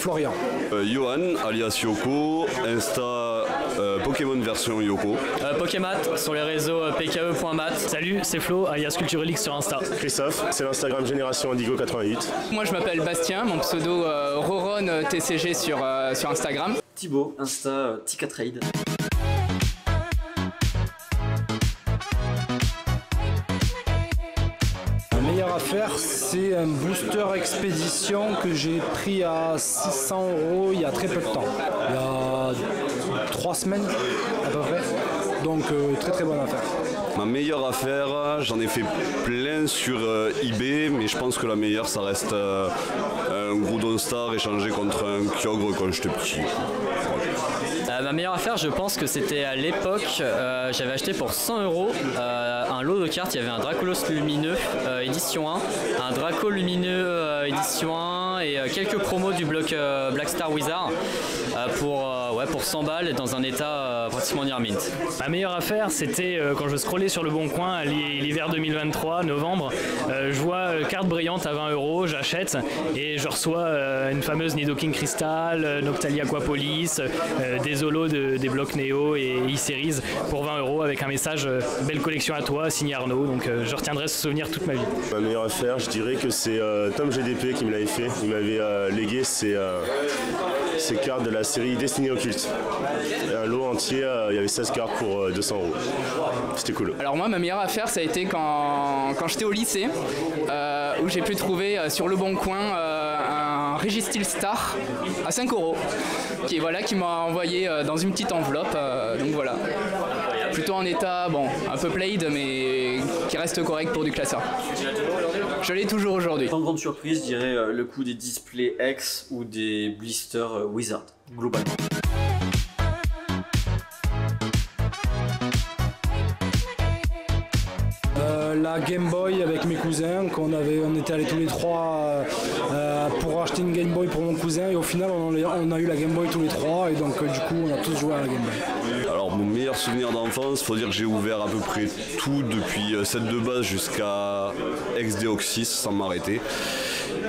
Florian. Johan, alias Yoko, Insta Pokémon version Yoko. Pokémat sur les réseaux pke.mat. Salut, c'est Flo, alias Culturelix sur Insta. Christophe, c'est l'Instagram Génération Indigo 88. Moi je m'appelle Bastien, mon pseudo Roron TCG sur Instagram. Thibaut, Insta Tika Trade. La meilleure affaire, c'est un booster expédition que j'ai pris à 600 € il y a très peu de temps. Il y a 3 semaines à peu près. Donc très très bonne affaire. Ma meilleure affaire, j'en ai fait plein sur eBay, mais je pense que la meilleure, ça reste un Groudon Star échangé contre un Kyogre quand j'étais petit. Ma meilleure affaire, je pense que c'était à l'époque, j'avais acheté pour 100 € un lot de cartes. Il y avait un Dracolos lumineux édition 1, un Draco lumineux édition 1 et quelques promos du bloc Black Star Wizard pour 100 balles dans un état pratiquement near mint. Ma meilleure affaire, c'était quand je scrollais sur le bon coin l'hiver 2023, novembre. Je vois carte brillante à 20 €, j'achète et je reçois une fameuse Nidoking Crystal, Noctali Aquapolis, des Zolos des blocs Neo et E-Series pour 20 € avec un message belle collection à toi, signé Arnaud. Donc je retiendrai ce souvenir toute ma vie. Ma meilleure affaire, je dirais que c'est Tom GDP qui me l'avait fait. Il m'avait légué ces cartes de la série Destinée Occulte. Un lot entier, il y avait 16 cartes pour 200 €. C'était cool. Alors moi ma meilleure affaire ça a été quand j'étais au lycée où j'ai pu trouver sur le bon coin un Registeel Star à 5 € qui m'a envoyé dans une petite enveloppe, donc voilà. Plutôt en état, bon, un peu played, mais qui reste correct pour du classeur. Je l'ai toujours aujourd'hui. Sans grande surprise, je dirais le coup des displays X ou des blisters Wizard, globalement. La Game Boy avec mes cousins, on était allés tous les trois pour acheter une Game Boy pour mon cousin et au final on a eu la Game Boy tous les trois et donc du coup on a tous joué à la Game Boy. Alors mon meilleur souvenir d'enfance, faut dire que j'ai ouvert à peu près tout depuis set de base jusqu'à XDeoxys sans m'arrêter.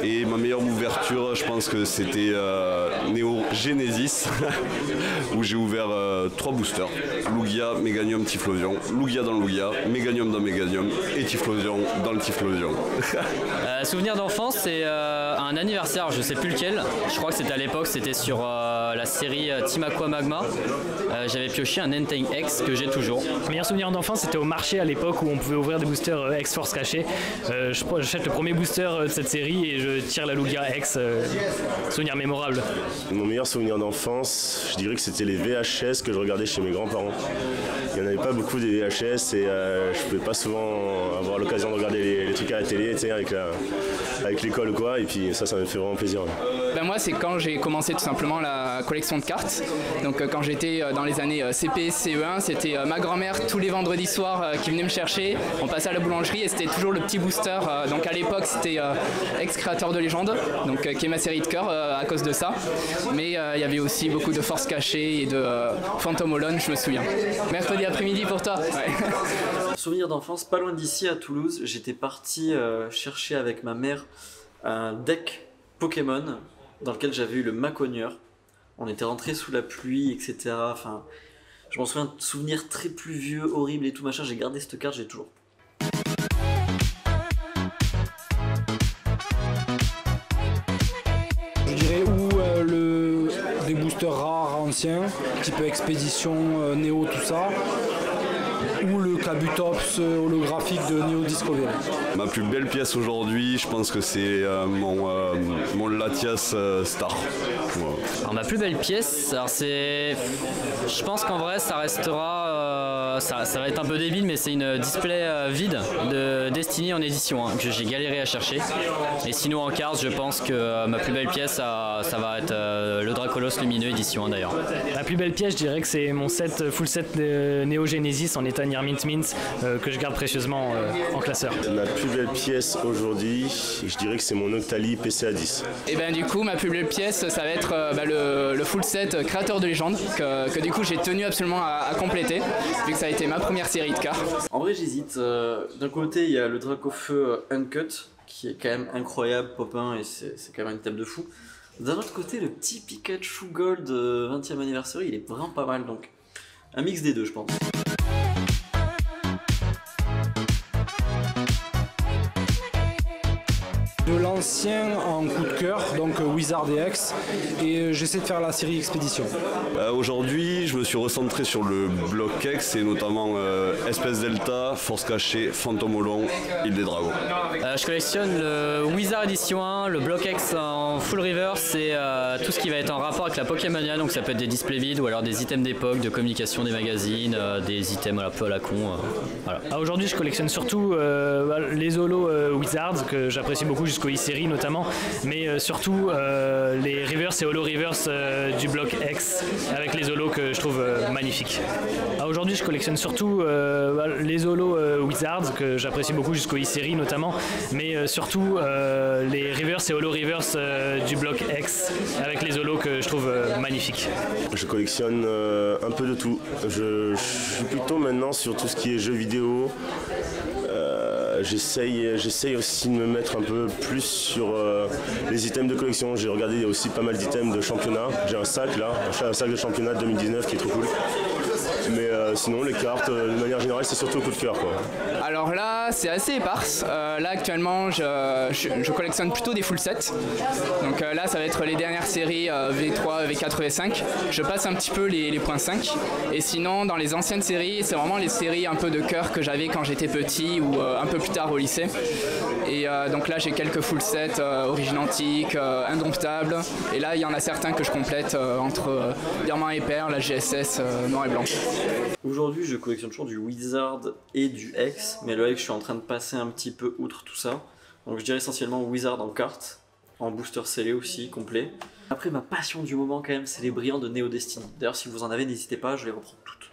Et ma meilleure ouverture, je pense que c'était Neo Genesis où j'ai ouvert 3 boosters. Lugia, Meganium, Typhlosion, Lugia dans Lugia, Meganium dans Meganium et Typhlosion dans le Typhlosion. Souvenir d'enfance, c'est un anniversaire, je sais plus lequel. Je crois que c'était à l'époque, c'était sur la série Team Aqua Magma. J'avais pioché un Entei X que j'ai toujours. Mon meilleur souvenir d'enfance, c'était au marché à l'époque où on pouvait ouvrir des boosters X-Force cachés. J'achète le premier booster de cette série et je tire la Lugia X. Souvenir mémorable. Mon meilleur souvenir d'enfance, je dirais que c'était les VHS que je regardais chez mes grands-parents. Il n'y en avait pas beaucoup des VHS et je pouvais pas souvent avoir l'occasion de regarder les trucs à la télé, avec l'école ou quoi, et puis ça me fait vraiment plaisir. Ben moi c'est quand j'ai commencé tout simplement la collection de cartes. Donc quand j'étais dans les années CP, CE1, c'était ma grand-mère tous les vendredis soirs qui venait me chercher. On passait à la boulangerie et c'était toujours le petit booster. Donc à l'époque c'était ex-créateur de légende, donc qui est ma série de cœur à cause de ça. Mais il y avait aussi beaucoup de forces cachées et de Phantom Holon, je me souviens. Mercredi après-midi pour toi. Ouais. Souvenir d'enfance, pas loin d'ici à Toulouse, j'étais parti chercher avec ma mère un deck Pokémon dans lequel j'avais eu le Macogneur. On était rentré sous la pluie, etc. Enfin, je m'en souviens de souvenirs très pluvieux, horribles et tout machin. J'ai gardé cette carte, j'ai toujours. Je dirais des boosters rares anciens, type Expédition, Neo, tout ça. Ou le Kabutops holographique de Neo Discovery. Ma plus belle pièce aujourd'hui, je pense que c'est mon Latias Star. Voilà. Alors ma plus belle pièce, alors je pense qu'en vrai ça restera, ça va être un peu débile, mais c'est une display vide de Destiny en édition 1 que j'ai galéré à chercher. Et sinon en cartes, je pense que ma plus belle pièce, ça va être le Dracolos lumineux édition 1 d'ailleurs. La plus belle pièce, je dirais que c'est mon full set de Neo Genesis en état Near Mint Mint que je garde précieusement en classeur. Ma plus belle pièce aujourd'hui, je dirais que c'est mon Octali PCA 10. Et ben du coup ma plus belle pièce ça va être le full set créateur de légende que du coup j'ai tenu absolument à compléter vu que ça a été ma première série de cartes. En vrai j'hésite, d'un côté il y a le Dracofeu Uncut qui est quand même incroyable, Popin, et c'est quand même un thème de fou. D'un autre côté, le petit Pikachu Gold 20e anniversaire, il est vraiment pas mal, donc un mix des deux, je pense. De l'ancien en coup de cœur, donc Wizard et X, et j'essaie de faire la série Expédition. Aujourd'hui, je me suis recentré sur le bloc X et notamment Espèce Delta, Force Cachée, Fantôme Olon, Île des Dragons. Je collectionne le Wizard Edition 1, le bloc X en full reverse et tout ce qui va être en rapport avec la Pokémonia, donc ça peut être des displays vides ou alors des items d'époque, de communication des magazines, des items un peu à la con. Voilà. Aujourd'hui, je collectionne surtout les holos Wizards que j'apprécie beaucoup jusqu'au e-série notamment, mais surtout les reverse et holo reverse du bloc X avec les holos que je trouve magnifiques. Aujourd'hui, je collectionne surtout les holos Wizards que j'apprécie beaucoup jusqu'au e-série notamment, mais surtout les reverse et holo reverse du bloc X avec les holos que je trouve magnifiques. Je collectionne un peu de tout. Je suis plutôt maintenant sur tout ce qui est jeux vidéo. J'essaye aussi de me mettre un peu plus sur les items de collection. J'ai regardé, il y a aussi pas mal d'items de championnat. J'ai un sac là, un sac de championnat 2019 qui est trop cool. Mais sinon les cartes, de manière générale, c'est surtout au coup de cœur, quoi. Alors là, c'est assez éparse. Là, actuellement, je collectionne plutôt des full sets. Donc là, ça va être les dernières séries V3, V4, V5. Je passe un petit peu les points 5. Et sinon, dans les anciennes séries, c'est vraiment les séries un peu de cœur que j'avais quand j'étais petit ou un peu plus tard au lycée. Et donc là, j'ai quelques full sets, origine antique, indomptable. Et là, il y en a certains que je complète entre Diamant et Perle, la GSS noir et blanc. Aujourd'hui, je collectionne toujours du Wizard et du X, mais le X, je suis en train de passer un petit peu outre tout ça. Donc je dirais essentiellement Wizard en carte, en booster scellé aussi, complet. Après, ma passion du moment quand même, c'est les brillants de Neo Destiny. D'ailleurs, si vous en avez, n'hésitez pas, je les reprends toutes.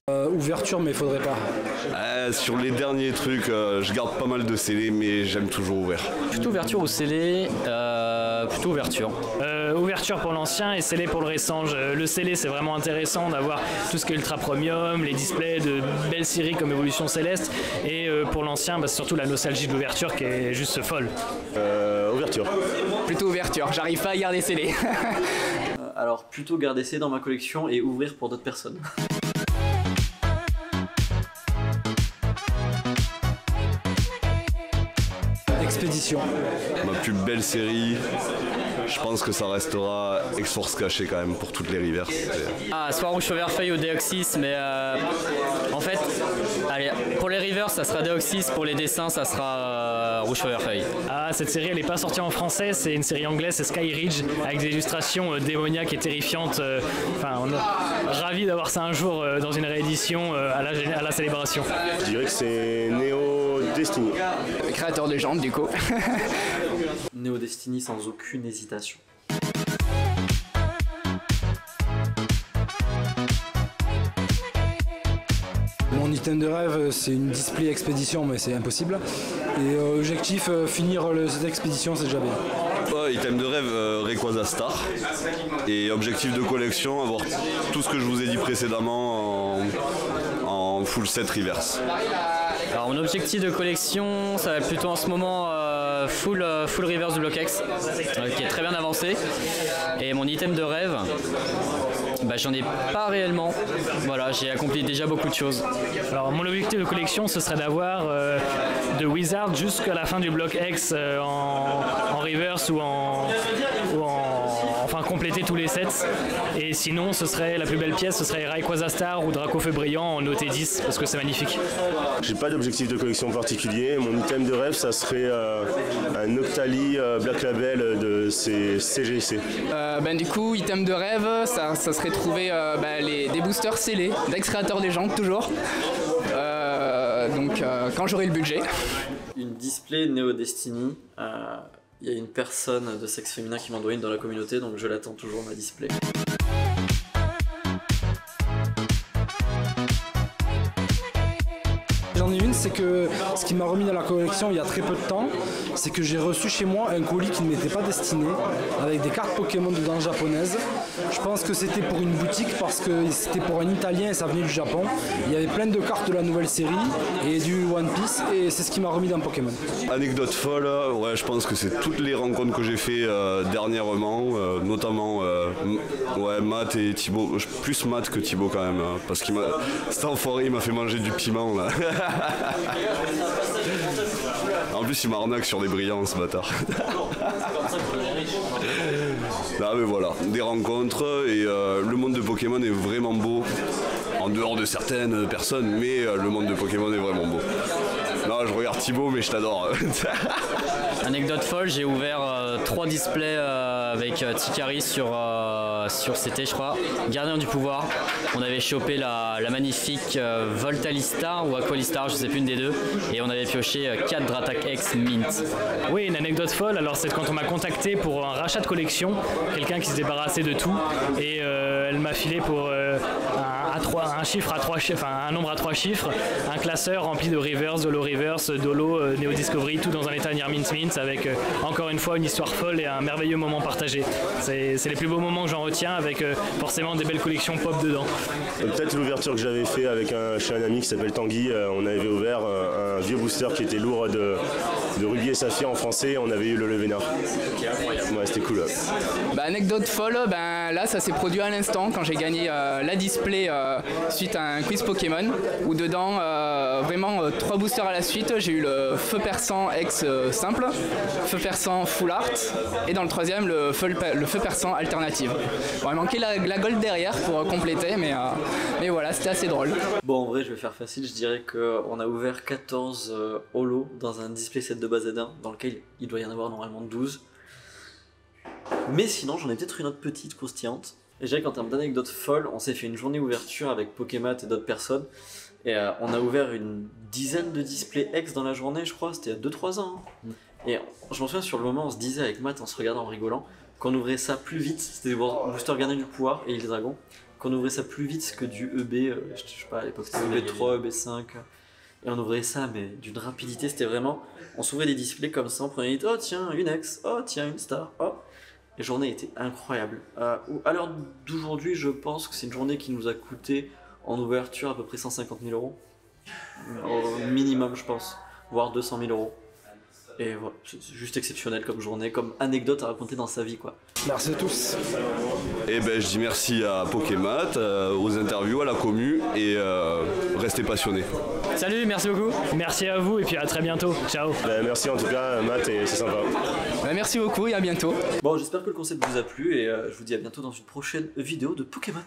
Ouverture, mais il faudrait pas. Sur les derniers trucs, je garde pas mal de scellés, mais j'aime toujours ouvert. Plutôt ouverture ou scellé, plutôt ouverture. Ouverture pour l'ancien et scellé pour le récent. Le scellé, c'est vraiment intéressant d'avoir tout ce qui est ultra premium, les displays de belles séries comme Évolution Céleste. Et pour l'ancien, c'est surtout la nostalgie de l'ouverture qui est juste folle. Ouverture. Plutôt ouverture, j'arrive pas à garder scellé. Alors plutôt garder ça dans ma collection et ouvrir pour d'autres personnes. Expédition. Ma plus belle série, je pense que ça restera X-Force Cachée quand même pour toutes les reverses. Soit Rouge Feu Vert Feuille ou Deoxys, mais en fait, allez, pour les reverse, ça sera Deoxys, pour les dessins, ça sera Rouge Feu Vert Feuille. Cette série, elle n'est pas sortie en français, c'est une série anglaise, c'est Sky Ridge, avec des illustrations démoniaques et terrifiantes. On est ravis d'avoir ça un jour dans une réédition à la célébration. Je dirais que c'est Neo Destiny. Créateur de jantes, du coup. Neo Destiny sans aucune hésitation. Mon item de rêve, c'est une display expédition, mais c'est impossible. Et objectif, finir cette expédition, c'est déjà bien. Item de rêve, Rayquaza Star. Et objectif de collection, avoir tout ce que je vous ai dit précédemment en full set reverse. Alors mon objectif de collection, ça va être plutôt en ce moment full reverse du bloc X, qui est très bien avancé. Et mon item de rêve, j'en ai pas réellement. Voilà, j'ai accompli déjà beaucoup de choses. Alors mon objectif de collection, ce serait d'avoir de Wizard jusqu'à la fin du bloc X en reverse ou enfin compléter tous les sets. Et sinon, ce serait la plus belle pièce, ce serait Rayquaza Star ou Draco Feu Brillant en OT10 parce que c'est magnifique. J'ai pas d'objectif de collection particulier. Mon item de rêve, ça serait un Octali Black Label de CGC. Du coup, item de rêve, ça serait trouver des boosters scellés, d'ex-créateurs des jantes toujours. Quand j'aurai le budget. Une display Neo Destiny. Il y a une personne de sexe féminin qui m'endoine dans la communauté, donc je l'attends toujours, ma display. J'en ai une, c'est que ce qui m'a remis dans la collection il y a très peu de temps, c'est que j'ai reçu chez moi un colis qui ne m'était pas destiné, avec des cartes Pokémon dedans japonaises. Je pense que c'était pour une boutique parce que c'était pour un Italien et ça venait du Japon. Il y avait plein de cartes de la nouvelle série et du One Piece et c'est ce qui m'a remis dans Pokémon. Anecdote folle, ouais, je pense que c'est toutes les rencontres que j'ai fait dernièrement, notamment ouais, Matt et Thibaut, plus Matt que Thibaut quand même, parce qu'il cet enfoiré il m'a fait manger du piment là. En plus il m'arnaque sur des brillants ce bâtard. Là mais voilà, des rencontres et le monde de Pokémon est vraiment beau, en dehors de certaines personnes, mais le monde de Pokémon est vraiment beau. Non, je regarde Thibaut mais je t'adore. Anecdote folle, j'ai ouvert 3 displays avec Tikari sur CT je crois, Gardien du pouvoir. On avait chopé la magnifique Voltalistar ou Aqualistar, je sais plus, une des deux, et on avait pioché 4 Dratak X Mint. Oui, une anecdote folle, alors c'est quand on m'a contacté pour un rachat de collection, quelqu'un qui se débarrassait de tout, et elle m'a filé pour un nombre à 3 chiffres, un classeur rempli de reverse, d'holo reverse, d'holo, Neo Discovery, tout dans un état near mint avec encore une fois une histoire folle et un merveilleux moment partagé. C'est les plus beaux moments que j'en retiens, avec forcément des belles collections pop dedans. Peut-être l'ouverture que j'avais fait chez un ami qui s'appelle Tanguy, on avait ouvert un vieux booster qui était lourd de rubis et saphir en français, on avait eu le Levénard. Ouais, c'était cool. Bah, anecdote folle, ben, là ça s'est produit à l'instant quand j'ai gagné la display suite à un quiz Pokémon, où dedans vraiment 3 boosters à la suite, j'ai eu le feu perçant X simple, feu perçant full art, et dans le troisième le feu perçant alternative. Bon, il manquait la gold derrière pour compléter, mais voilà, c'était assez drôle. Bon, en vrai, je vais faire facile, je dirais qu'on a ouvert 14 holos dans un display set de base Z1, dans lequel il doit y en avoir normalement 12. Mais sinon, j'en ai peut-être une autre petite croustillante. Et je dirais qu'en termes d'anecdotes folles, on s'est fait une journée ouverture avec Pokémat et d'autres personnes. Et on a ouvert une dizaine de displays X dans la journée, je crois, c'était il y a 2-3 ans. Hein. Et je m'en souviens, sur le moment, on se disait avec Matt, en se regardant, en rigolant, qu'on ouvrait ça plus vite, c'était des boosters Gardien du pouvoir et les dragons, qu'on ouvrait ça plus vite que du EB, je sais pas, à l'époque c'était EB3, EB5. Et on ouvrait ça, mais d'une rapidité, c'était vraiment, on s'ouvrait des displays comme ça, on prenait une, oh tiens, une X, oh tiens, une Star, oh. Les journées étaient incroyables. À l'heure d'aujourd'hui, je pense que c'est une journée qui nous a coûté en ouverture à peu près 150 000 euros. Au minimum, je pense, voire 200 000 euros. Et voilà, c'est juste exceptionnel comme journée, comme anecdote à raconter dans sa vie, quoi. Merci à tous. Et ben je dis merci à Pokémat, aux interviews, à la commu, et restez passionnés. Salut, merci beaucoup. Merci à vous et puis à très bientôt. Ciao. Merci en tout cas Matt, et c'est sympa. Bah, merci beaucoup et à bientôt. Bon, j'espère que le concept vous a plu et je vous dis à bientôt dans une prochaine vidéo de Pokémon.